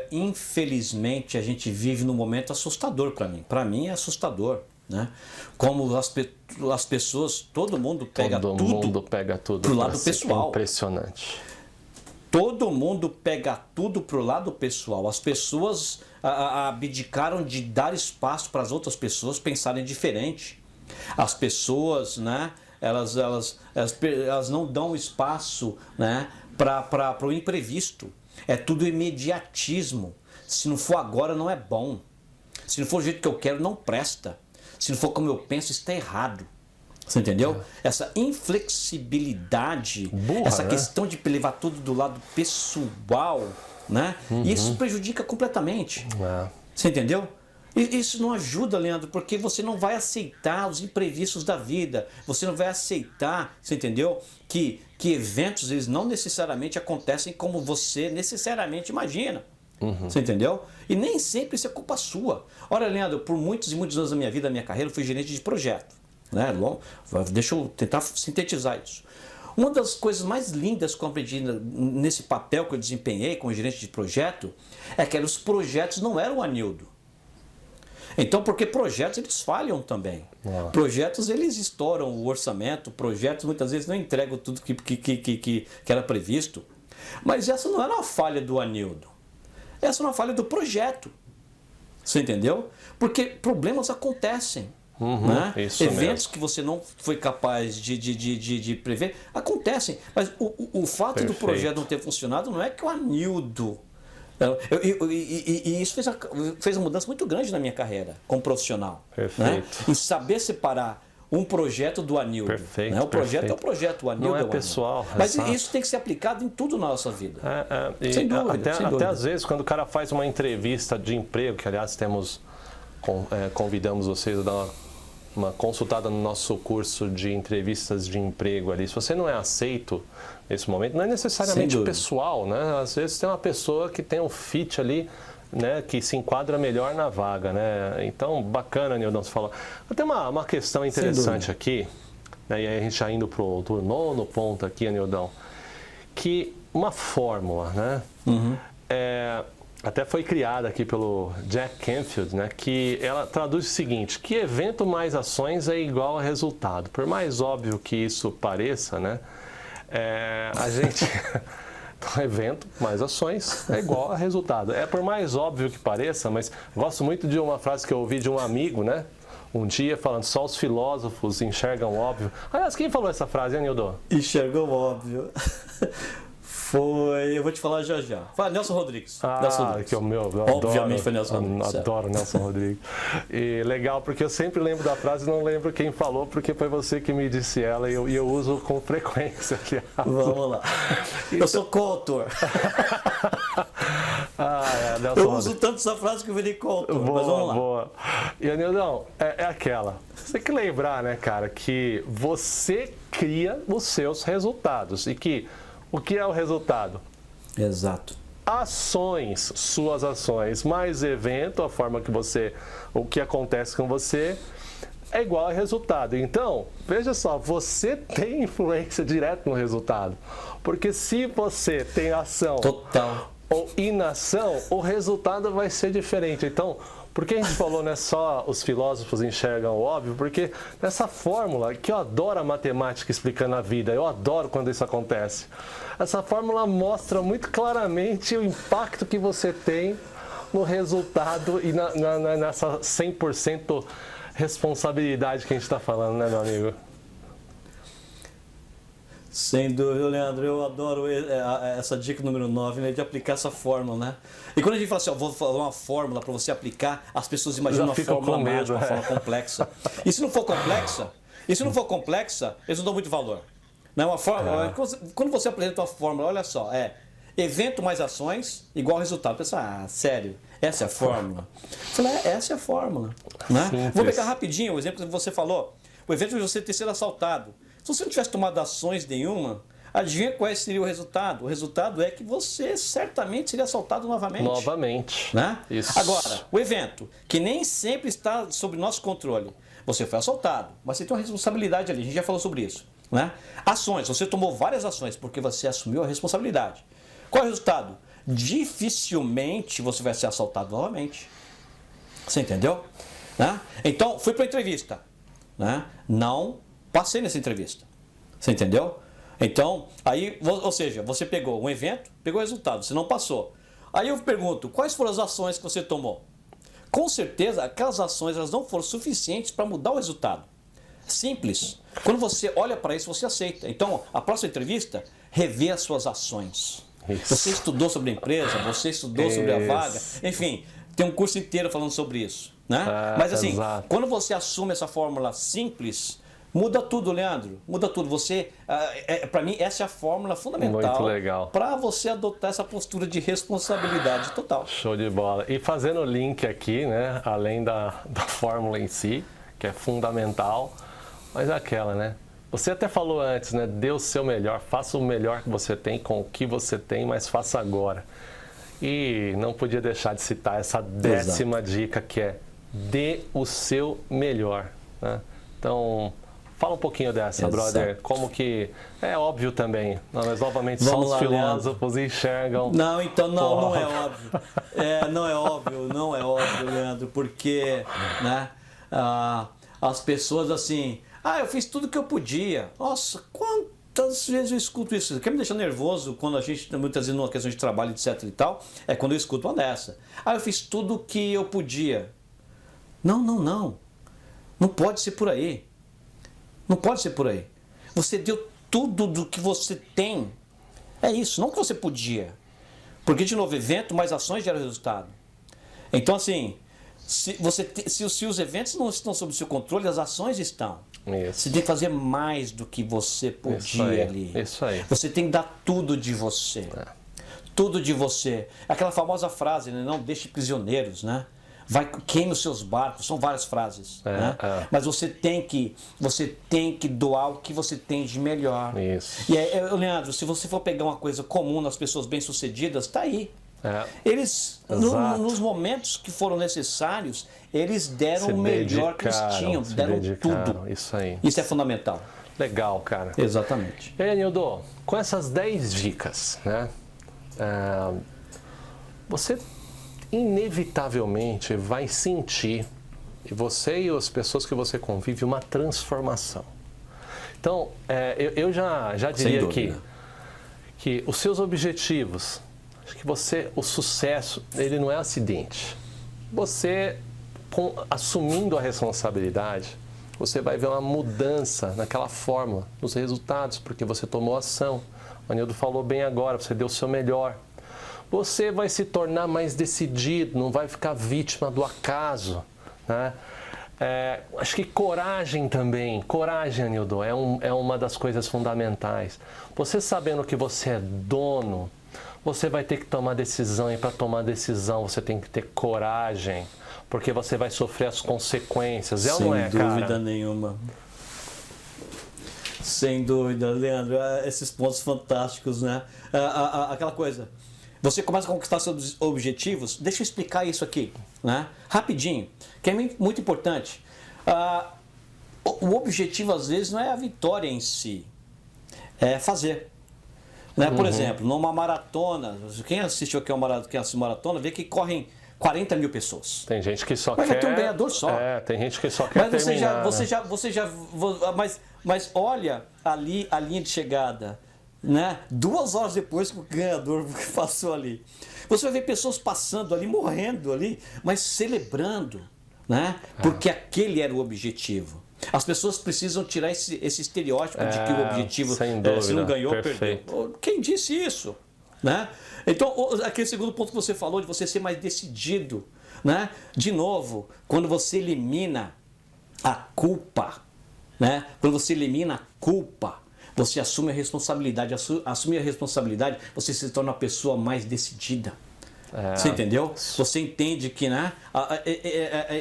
infelizmente, a gente vive num momento assustador para mim. Para mim é assustador, né? Como as pessoas, todo mundo pega tudo pro lado pessoal. Impressionante. Todo mundo pega tudo pro lado pessoal. As pessoas abdicaram de dar espaço para as outras pessoas pensarem diferente. As pessoas, né, elas não dão espaço, né, para o imprevisto. É tudo imediatismo. Se não for agora, não é bom. Se não for do jeito que eu quero, não presta. Se não for como eu penso, está errado. Você entendeu? Essa inflexibilidade, essa questão de levar tudo do lado pessoal, né? Isso prejudica completamente. Você entendeu? Isso não ajuda, Leandro, porque você não vai aceitar os imprevistos da vida. Você não vai aceitar, você entendeu? Que eventos, eles não necessariamente acontecem como você necessariamente imagina. Você entendeu? E nem sempre isso é culpa sua. Olha, Leandro, por muitos e muitos anos da minha vida, da minha carreira, eu fui gerente de projeto, né? Deixa eu tentar sintetizar isso. Uma das coisas mais lindas que eu aprendi nesse papel que eu desempenhei como gerente de projeto é que os projetos não eram o Anildo. Então, porque projetos eles falham também. Projetos eles estouram o orçamento, projetos muitas vezes não entregam tudo que era previsto. Mas essa não era uma falha do Anildo. Essa é uma falha do projeto. Você entendeu? Porque problemas acontecem. Né? Eventos que você não foi capaz de prever acontecem. Mas o fato do projeto não ter funcionado não é que o Anildo... E isso fez uma mudança muito grande na minha carreira como profissional. Né? Em saber separar um projeto do Anildo. Né? O projeto é o projeto, o Anildo não é o pessoal. Mas isso tem que ser aplicado em tudo na nossa vida. Sem dúvida. Até às vezes, quando o cara faz uma entrevista de emprego, que aliás convidamos vocês a dar uma consultada no nosso curso de entrevistas de emprego ali. Se você não é aceito nesse momento, não é necessariamente pessoal, né? Às vezes tem uma pessoa que tem um fit ali, né, que se enquadra melhor na vaga, né? Então, bacana, Nildão, você falou. Tem uma questão interessante aqui, né, e aí a gente já indo para o nono ponto aqui, Nildão, que uma fórmula, né? Até foi criada aqui pelo Jack Canfield, né, que ela traduz o seguinte, que evento mais ações é igual a resultado. Por mais óbvio que isso pareça, né, a gente... Então, evento mais ações é igual a resultado. É por mais óbvio que pareça, mas gosto muito de uma frase que eu ouvi de um amigo, né, um dia falando, só os filósofos enxergam óbvio. Aliás, quem falou essa frase, hein, Nildo? Enxergam óbvio. Eu vou te falar já já. Fala, Nelson Rodrigues. Nelson Rodrigues. Que é o meu, obviamente foi Nelson Rodrigues. Adoro Nelson Rodrigues. E legal, porque eu sempre lembro da frase e não lembro quem falou, porque foi você que me disse ela e eu uso com frequência. Vamos lá. Eu sou coautor. Eu uso tanto essa frase que eu virei coautor, mas vamos lá. Boa. E, Nildão, é aquela. Você tem que lembrar, né, cara, que você cria os seus resultados e que o que é o resultado? Exato. Ações, suas ações, mais evento, a forma que o que acontece com você é igual a resultado. Então, veja só, você tem influência direta no resultado. Porque se você tem ação ou inação, o resultado vai ser diferente. Então, por que a gente falou, né, só os filósofos enxergam o óbvio? Porque nessa fórmula, que eu adoro a matemática explicando a vida, eu adoro quando isso acontece. Essa fórmula mostra muito claramente o impacto que você tem no resultado e nessa 100% responsabilidade que a gente está falando, né, meu amigo? Sem dúvida, Leandro, eu adoro essa dica número 9, né, de aplicar essa fórmula, né? E quando a gente fala assim, ó, vou falar uma fórmula para você aplicar, as pessoas imaginam uma fórmula mágica, uma fórmula complexa. E se não for complexa, eles não dão muito valor. Não é uma fórmula. Quando você apresenta uma fórmula, olha só, evento mais ações igual resultado. Pensa, sério, essa é a fórmula? Eu falei, essa é a fórmula. Né? Vou pegar rapidinho o exemplo que você falou. O evento de você ter sido assaltado. Se você não tivesse tomado ações nenhuma, adivinha qual seria o resultado? O resultado é que você certamente seria assaltado novamente. Novamente. Né? Isso. Agora, o evento, que nem sempre está sob nosso controle. Você foi assaltado, mas você tem uma responsabilidade ali. A gente já falou sobre isso. Né? Ações, você tomou várias ações porque você assumiu a responsabilidade. Qual é o resultado? Dificilmente você vai ser assaltado novamente. Você entendeu? Né? Então, fui para a entrevista. Né? Não passei nessa entrevista. Você entendeu? Então, aí, ou seja, você pegou um evento, pegou o resultado, você não passou. Aí eu pergunto, quais foram as ações que você tomou? Com certeza, aquelas ações elas não foram suficientes para mudar o resultado. Simples. Quando você olha para isso, você aceita. Então, a próxima entrevista, revê as suas ações. Isso. Você estudou sobre a empresa, você estudou sobre a vaga, enfim, tem um curso inteiro falando sobre isso. Né? Mas assim, quando você assume essa fórmula simples, muda tudo, Leandro. Muda tudo. Você, para mim, essa é a fórmula fundamental para você adotar essa postura de responsabilidade total. Show de bola. E fazendo o link aqui, né, além da fórmula em si, que é fundamental, mas é aquela, né? Você até falou antes, né? Dê o seu melhor, faça o melhor que você tem com o que você tem, mas faça agora. E não podia deixar de citar essa 10ª dica, que é dê o seu melhor. Né? Então, fala um pouquinho dessa, brother. Como que... É óbvio também, mas novamente só os filósofos enxergam... Não, então não é óbvio. Não é óbvio, Leandro, porque né, as pessoas assim... eu fiz tudo que eu podia. Nossa, quantas vezes eu escuto isso? O que me deixa nervoso quando a gente, muitas vezes, numa questão de trabalho, etc e tal, é quando eu escuto uma dessa. Eu fiz tudo o que eu podia. Não. Não pode ser por aí. Não pode ser por aí. Você deu tudo do que você tem. É isso, não o que você podia. Porque, de novo, evento mais ações gera resultado. Então, assim, se os eventos não estão sob o seu controle, as ações estão. Isso. Você tem que fazer mais do que você podia ali. Isso aí. Você tem que dar tudo de você. Tudo de você. Aquela famosa frase, né? Não deixe prisioneiros, né? Queime os seus barcos, são várias frases. Né? Mas você tem que doar o que você tem de melhor. Isso. E aí, Leandro, se você for pegar uma coisa comum nas pessoas bem-sucedidas, está aí. Eles, nos momentos que foram necessários, eles deram o melhor que eles tinham, deram tudo. Isso aí. Isso é fundamental. Legal, cara. Exatamente. E aí, Nildo, com essas 10 dicas, né? Você inevitavelmente vai sentir, e você e as pessoas que você convive, uma transformação. Então, eu já diria que os seus objetivos, acho que o sucesso, ele não é acidente. Você, assumindo a responsabilidade, você vai ver uma mudança naquela fórmula, nos resultados, porque você tomou ação. O Nildo falou bem agora, você deu o seu melhor. Você vai se tornar mais decidido, não vai ficar vítima do acaso. Né? Acho que coragem também. Coragem, Nildo, é uma das coisas fundamentais. Você sabendo que você é dono, você vai ter que tomar decisão, e para tomar decisão você tem que ter coragem, porque você vai sofrer as consequências. Sem dúvida nenhuma. Sem dúvida, Leandro. Esses pontos fantásticos, né? Aquela coisa... Você começa a conquistar seus objetivos. Deixa eu explicar isso aqui, né? Rapidinho, que é muito importante. O objetivo, às vezes, não é a vitória em si, é fazer. Né? Por exemplo, numa maratona, quem assistiu aqui quem assiste maratona, vê que correm 40 mil pessoas. Tem gente que só Mas quer... vai ter um ganhador só. Tem gente que só quer Mas terminar. Mas olha ali a linha de chegada, né? 2 horas depois que o ganhador passou ali. Você vai ver pessoas passando ali, morrendo ali, mas celebrando, né? Porque aquele era o objetivo. As pessoas precisam tirar esse estereótipo de que o objetivo sem dúvida, se não ganhou, perfeito. perdeu. Quem disse isso? Né? Então, aquele segundo ponto que você falou, de você ser mais decidido. Né? De novo, quando você elimina a culpa, né? Quando você elimina a culpa, você assume a responsabilidade. Assumir a responsabilidade, você se torna uma pessoa mais decidida. Você entendeu? Você entende que, né,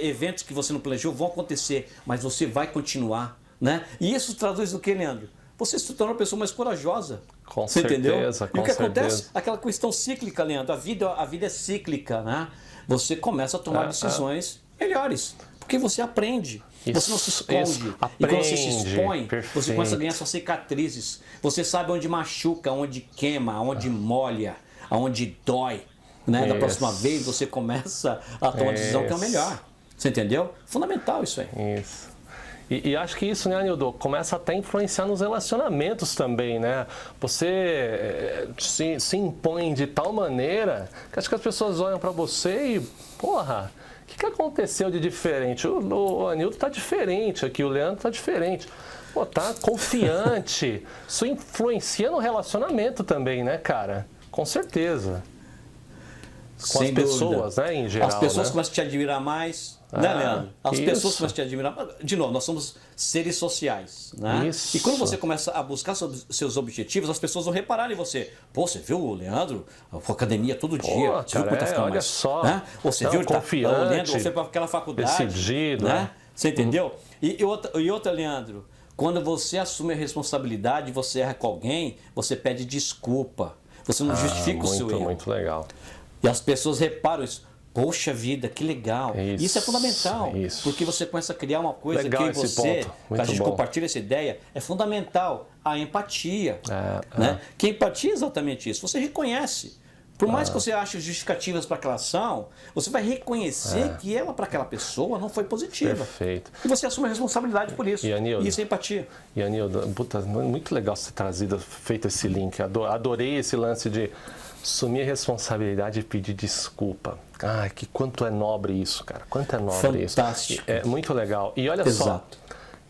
eventos que você não planejou vão acontecer, mas você vai continuar. Né? E isso traduz o que, Leandro? Você se torna uma pessoa mais corajosa. Com você certeza, entendeu? com E o que acontece? certeza. Aquela questão cíclica, Leandro. A vida é cíclica, né? Você começa a tomar decisões melhores. Porque você aprende. Você não se esconde. E quando você se expõe, você começa a ganhar suas cicatrizes. Você sabe onde machuca, onde queima, onde molha, onde dói. Né? Da próxima vez você começa a tomar uma decisão que é o melhor. Você entendeu? Fundamental isso aí. Isso. E acho que isso, né, Anildo, começa até a influenciar nos relacionamentos também, né? Você se impõe de tal maneira que acho que as pessoas olham para você e, porra, o que aconteceu de diferente? O Anildo tá diferente aqui, o Leandro tá diferente. Pô, tá confiante. Isso influencia no relacionamento também, né, cara? Com certeza. Com as pessoas, né, em geral. As pessoas né? começam a te admirar mais, né, Leandro? As pessoas começam a te admirar. De novo, nós somos seres sociais, né? Isso. E quando você começa a buscar seus objetivos, as pessoas vão reparar em você. Pô, você viu o Leandro? A academia todo dia. Você viu como tá ficando olha mais, só. né? Ou você viu, confiante, o Leandro, você foi para aquela faculdade. Decidido, né? Você entendeu? E outra, Leandro, quando você assume a responsabilidade, você erra com alguém, você pede desculpa. Você não justifica o seu erro. Muito legal. E as pessoas reparam isso. Poxa vida, que legal. Isso é fundamental. Isso. Porque você começa a criar uma coisa Legal que esse você, ponto. Muito a gente bom. compartilha essa ideia, é fundamental. A empatia. Né? Que empatia é exatamente isso. Você reconhece. Por mais que você ache justificativas para aquela ação, você vai reconhecer que ela para aquela pessoa não foi positiva. Perfeito. E você assume a responsabilidade por isso. E, Anildo, isso é empatia. E, Anildo, puta, muito legal você ter feito esse link. Adorei esse lance de assumir a responsabilidade e pedir desculpa. Ah, que quanto é nobre isso, cara. Quanto é nobre isso. Fantástico. É muito legal. E olha Exato.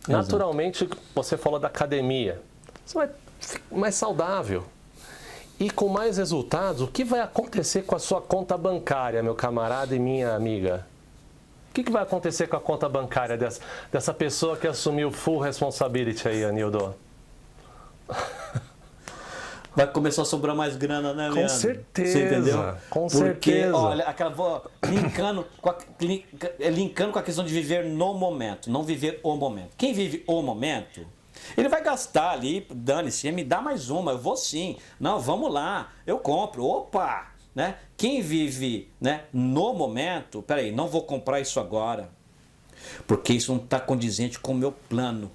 só, naturalmente, você falou da academia. Você vai ficar mais saudável. E com mais resultados, o que vai acontecer com a sua conta bancária, meu camarada e minha amiga? O que vai acontecer com a conta bancária dessa pessoa que assumiu full responsibility aí, Anildo? Vai começar a sobrar mais grana, né, Leandro? Com certeza. Você entendeu? Com Porque, certeza. olha, linkando com a questão de viver no momento, não viver o momento. Quem vive o momento, ele vai gastar ali, dane-se, me dá mais uma, eu vou sim. Não, vamos lá, eu compro, opa! Né? Quem vive, né, no momento, peraí, não vou comprar isso agora, porque isso não está condizente com o meu plano.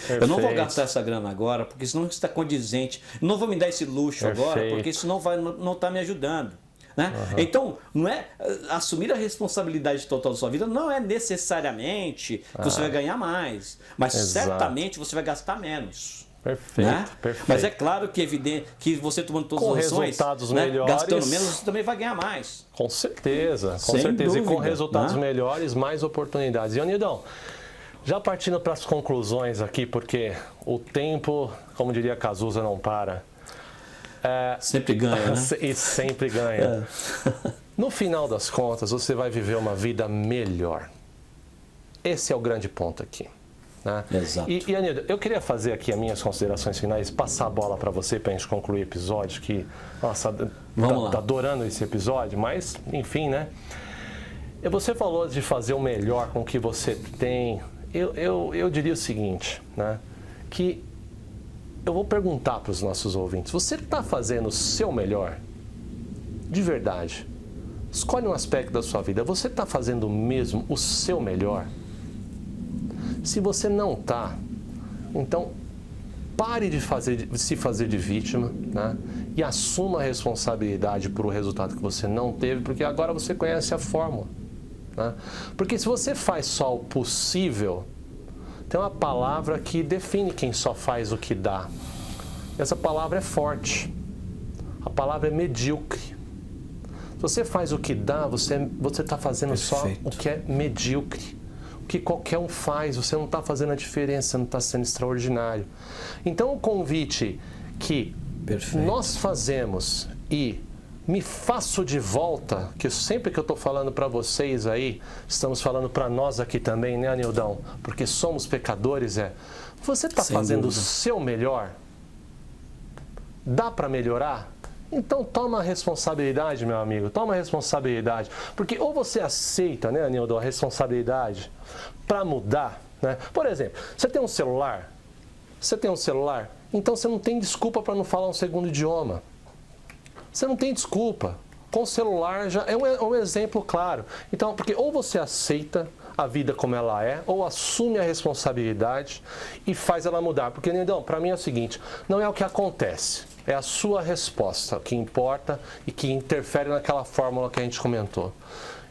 Eu não vou gastar essa grana agora, porque isso não está condizente. Não vou me dar esse luxo agora, porque isso não está me ajudando. Né? Então, não é assumir a responsabilidade total da sua vida não é necessariamente que você vai ganhar mais, mas certamente você vai gastar menos. Perfeito, né? perfeito. Mas é claro que é evidente que você tomando todas com as ações, resultados né, melhores, gastando menos, você também vai ganhar mais. Com certeza, com Sem certeza. dúvida, E com resultados né? melhores, mais oportunidades. E, Anildão, já partindo para as conclusões aqui, porque o tempo, como diria Cazuza, não para. Sempre ganha, né? E sempre ganha. No final das contas, você vai viver uma vida melhor. Esse é o grande ponto aqui. Né? Exato. E Anildo, eu queria fazer aqui as minhas considerações finais, passar a bola para você para a gente concluir o episódio, que, nossa, tá adorando esse episódio, mas, enfim, né? Você falou de fazer o melhor com o que você tem. Eu diria o seguinte, né? Que eu vou perguntar para os nossos ouvintes, você está fazendo o seu melhor? De verdade. Escolhe um aspecto da sua vida, você está fazendo mesmo o seu melhor? Se você não está, então pare de se fazer de vítima, né? E assuma a responsabilidade por o resultado que você não teve, porque agora você conhece a fórmula, né? Porque se você faz só o possível, tem uma palavra que define quem só faz o que dá. Essa palavra é forte. A palavra é medíocre. Se você faz o que dá, você está fazendo só o que é medíocre. O que qualquer um faz, você não está fazendo a diferença, você não está sendo extraordinário. Então o convite que nós fazemos e me faço de volta, que sempre que eu estou falando para vocês aí, estamos falando para nós aqui também, né, Anildão? Porque somos pecadores, você está fazendo o seu melhor? Dá para melhorar? Então toma a responsabilidade, meu amigo, toma a responsabilidade. Porque ou você aceita, né, Anildo, a responsabilidade para mudar, né? Por exemplo, você tem um celular, então você não tem desculpa para não falar um segundo idioma. Você não tem desculpa. Com o celular já é um exemplo claro. Então, porque ou você aceita a vida como ela é, ou assume a responsabilidade e faz ela mudar. Porque, Nildão, para mim é o seguinte, não é o que acontece, é a sua resposta que importa e que interfere naquela fórmula que a gente comentou.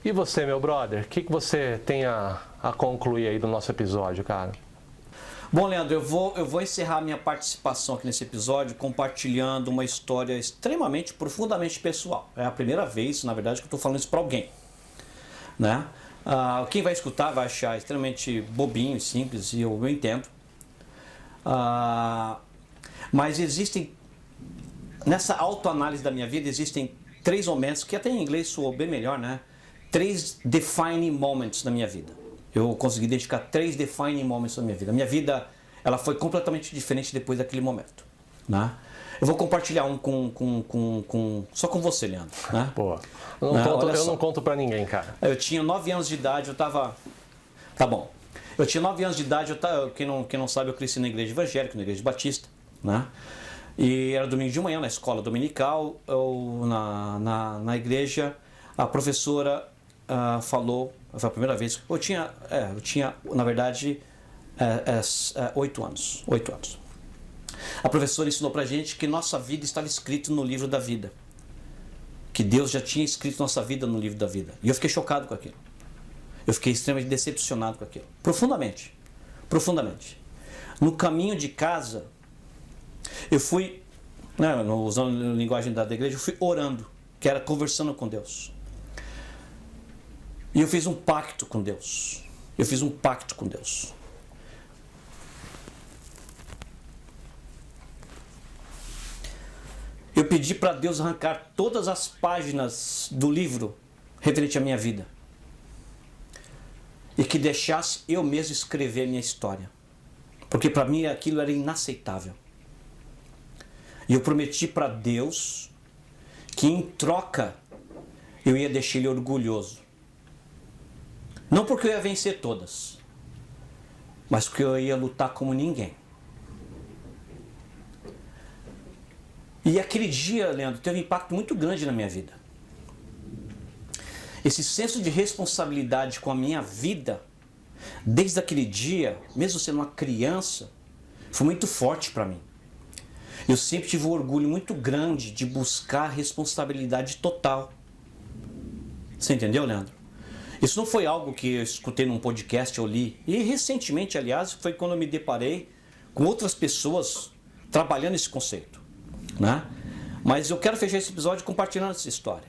E você, meu brother, o que você tem a concluir aí do nosso episódio, cara? Bom, Leandro, eu vou encerrar minha participação aqui nesse episódio compartilhando uma história extremamente, profundamente pessoal. É a primeira vez, na verdade, que eu estou falando isso para alguém, né? Quem vai escutar vai achar extremamente bobinho e simples, e eu entendo. Mas existem, nessa autoanálise da minha vida, existem 3 momentos, que até em inglês soou bem melhor, né? 3 defining moments na minha vida. Eu consegui identificar 3 defining moments na minha vida. A minha vida, ela foi completamente diferente depois daquele momento, né? Eu vou compartilhar um só com você, Leandro, né? Pô, eu não conto pra ninguém, cara. Eu tinha 9 anos de idade, eu tava... Tá bom. Eu tinha 9 anos de idade, quem não sabe, eu cresci na igreja evangélica, na igreja batista, né? E era domingo de manhã, na escola dominical, na igreja, a professora falou, foi a primeira vez, eu tinha na verdade, 8 anos. A professora ensinou pra gente que nossa vida estava escrita no livro da vida. Que Deus já tinha escrito nossa vida no livro da vida. E eu fiquei chocado com aquilo. Eu fiquei extremamente decepcionado com aquilo. Profundamente. No caminho de casa, eu fui, usando a linguagem da igreja, eu fui orando, que era conversando com Deus. E eu fiz um pacto com Deus. Eu pedi para Deus arrancar todas as páginas do livro referente à minha vida. E que deixasse eu mesmo escrever a minha história. Porque para mim aquilo era inaceitável. E eu prometi para Deus que em troca eu ia deixar ele orgulhoso. Não porque eu ia vencer todas, mas porque eu ia lutar como ninguém. E aquele dia, Leandro, teve um impacto muito grande na minha vida. Esse senso de responsabilidade com a minha vida, desde aquele dia, mesmo sendo uma criança, foi muito forte para mim. Eu sempre tive um orgulho muito grande de buscar responsabilidade total. Você entendeu, Leandro? Isso não foi algo que eu escutei num podcast, eu li. E recentemente, aliás, foi quando eu me deparei com outras pessoas trabalhando esse conceito, né? Mas eu quero fechar esse episódio compartilhando essa história.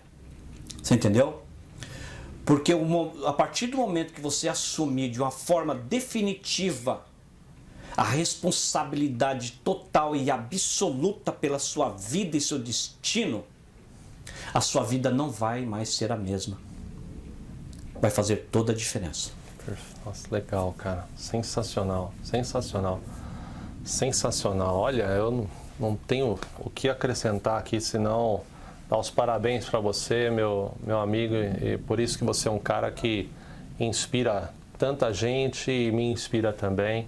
Você entendeu? Porque a partir do momento que você assumir de uma forma definitiva a responsabilidade total e absoluta pela sua vida e seu destino, a sua vida não vai mais ser a mesma. Vai fazer toda a diferença. Nossa, legal, cara. Sensacional. Olha, eu não tenho o que acrescentar aqui, senão dar os parabéns para você, meu amigo, e por isso que você é um cara que inspira tanta gente e me inspira também.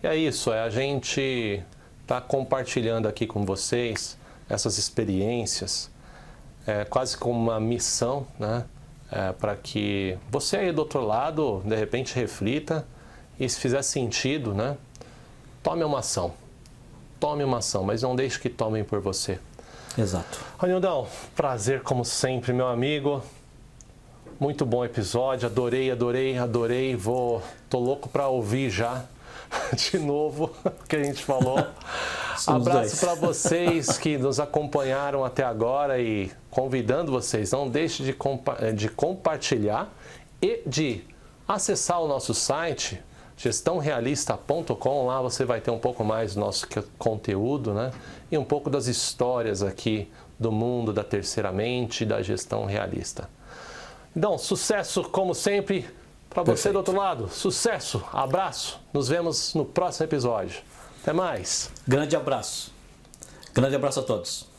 E é isso, a gente tá compartilhando aqui com vocês essas experiências, quase como uma missão, né? Para que você aí do outro lado, de repente, reflita e se fizer sentido, né? Tome uma ação. tome uma ação, mas não deixe que tomem por você. Exato. Ronildão, prazer como sempre, meu amigo. Muito bom episódio, adorei. Tô louco para ouvir já de novo o que a gente falou. Abraço para vocês que nos acompanharam até agora e convidando vocês, não deixe de compartilhar e de acessar o nosso site gestãorealista.com. Lá você vai ter um pouco mais do nosso conteúdo, né? E um pouco das histórias aqui do mundo da terceira mente e da gestão realista. Então, sucesso como sempre para você do outro lado. Sucesso, abraço. Nos vemos no próximo episódio. Até mais. Grande abraço. Grande abraço a todos.